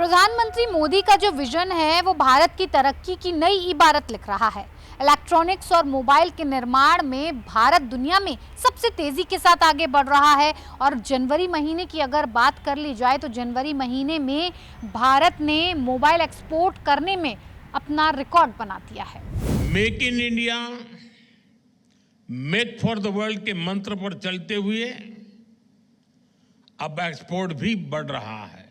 प्रधानमंत्री मोदी का जो विजन है वो भारत की तरक्की की नई इबारत लिख रहा है। इलेक्ट्रॉनिक्स और मोबाइल के निर्माण में भारत दुनिया में सबसे तेजी के साथ आगे बढ़ रहा है। और जनवरी महीने की अगर बात कर ली जाए तो जनवरी महीने में भारत ने मोबाइल एक्सपोर्ट करने में अपना रिकॉर्ड बना दिया है। Make in India, make for the world के मंत्र पर चलते हुए अब एक्सपोर्ट भी बढ़ रहा है।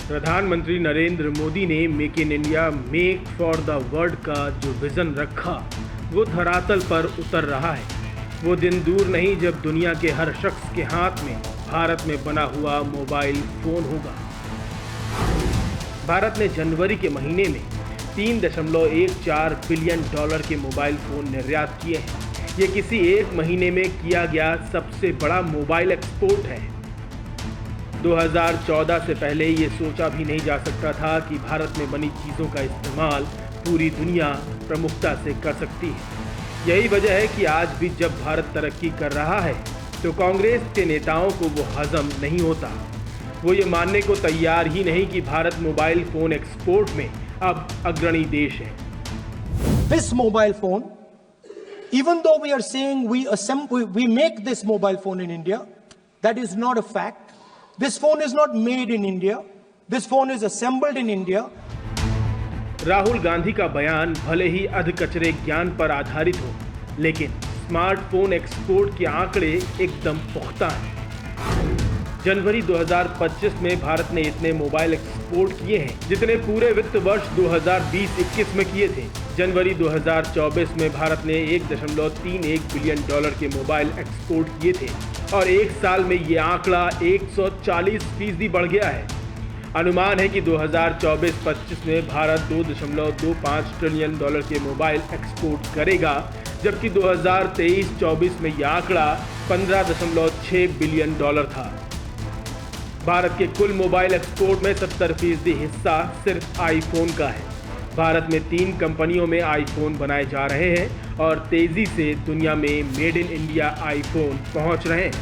प्रधानमंत्री नरेंद्र मोदी ने make in India make for the world का जो विजन रखा वो धरातल पर उतर रहा है। वो दिन दूर नहीं जब दुनिया के हर शख्स के हाथ में भारत में बना हुआ मोबाइल फोन होगा। भारत ने जनवरी के महीने में 3.14 बिलियन डॉलर के मोबाइल फोन निर्यात किए हैं। ये किसी एक महीने में किया गया सबसे बड़ा मोबाइल एक्सपोर्ट है। 2014 से पहले ये सोचा भी नहीं जा सकता था कि भारत में बनी चीज़ों का इस्तेमाल पूरी दुनिया प्रमुखता से कर सकती है। यही वजह है कि आज भी जब भारत तरक्की कर रहा है तो कांग्रेस के नेताओं को वो हजम नहीं होता। वो ये मानने को तैयार ही नहीं कि भारत मोबाइल फोन एक्सपोर्ट में अब अग्रणी देश है। This mobile phone, even though we are saying we make this mobile phone in India, that is not a fact. This phone is not made in India. This phone is assembled in India. Rahul Gandhi का बयान भले ही अधकचरे ज्ञान पर आधारित हो, लेकिन smartphone export के आंकड़े एकदम पुख्ता हैं। जनवरी 2025 में भारत ने इतने मोबाइल एक्सपोर्ट किए हैं जितने पूरे वित्त वर्ष 2020-21 में किए थे। जनवरी 2024 में भारत ने 1.31 बिलियन डॉलर के मोबाइल एक्सपोर्ट किए थे और एक साल में ये आंकड़ा 140% बढ़ गया है। अनुमान है कि 2024-25 में भारत 2.25 ट्रिलियन डॉलर के मोबाइल एक्सपोर्ट करेगा, जबकि 2023-24 में यह आंकड़ा 15.6 बिलियन डॉलर था। भारत के कुल मोबाइल एक्सपोर्ट में 70% हिस्सा सिर्फ आईफोन का है। भारत में 3 कंपनियों में आईफोन बनाए जा रहे हैं और तेजी से दुनिया में मेड इन इंडिया आईफोन पहुंच रहे हैं।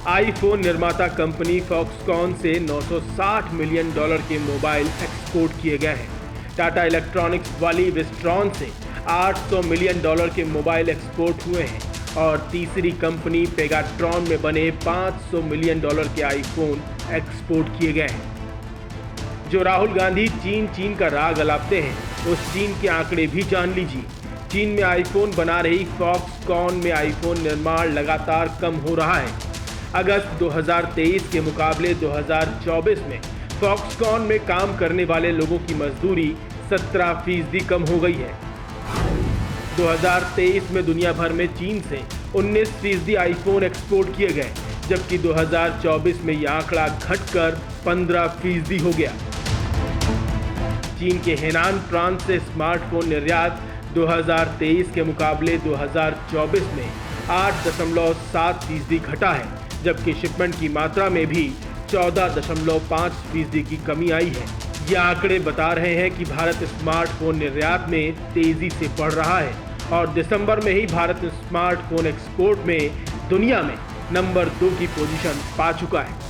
आईफोन निर्माता कंपनी फॉक्सकॉन से 960 मिलियन डॉलर के मोबाइल एक्सपोर्ट किए गए हैं। टाटा इलेक्ट्रॉनिक्स वाली विस्ट्रॉन से 800 मिलियन डॉलर के मोबाइल एक्सपोर्ट हुए हैं और तीसरी कंपनी पेगाट्रॉन में बने 500 मिलियन डॉलर के आईफोन एक्सपोर्ट किए गए हैं। जो राहुल गांधी चीन का राग अलापते हैं, उस चीन के आंकड़े भी जान लीजिए। चीन में आईफोन बना रही फॉक्सकॉन में आईफोन निर्माण लगातार कम हो रहा है। अगस्त 2023 के मुकाबले 2024 में फॉक्सकॉन में काम करने वाले लोगों की मजदूरी 17% कम हो गई है। 2023 में दुनिया भर में चीन से 19% आईफोन एक्सपोर्ट किए गए, जबकि 2024 में यह आंकड़ा घटकर 15% हो गया। चीन के हेनान प्रांत से स्मार्टफोन निर्यात 2023 के मुकाबले 2024 में 8.7% घटा है, जबकि शिपमेंट की मात्रा में भी 14.5% की कमी आई है। ये आंकड़े बता रहे हैं कि भारत स्मार्टफोन निर्यात में तेजी से बढ़ रहा है और दिसंबर में ही भारत स्मार्टफोन एक्सपोर्ट में दुनिया में नंबर 2 की पोजीशन पा चुका है।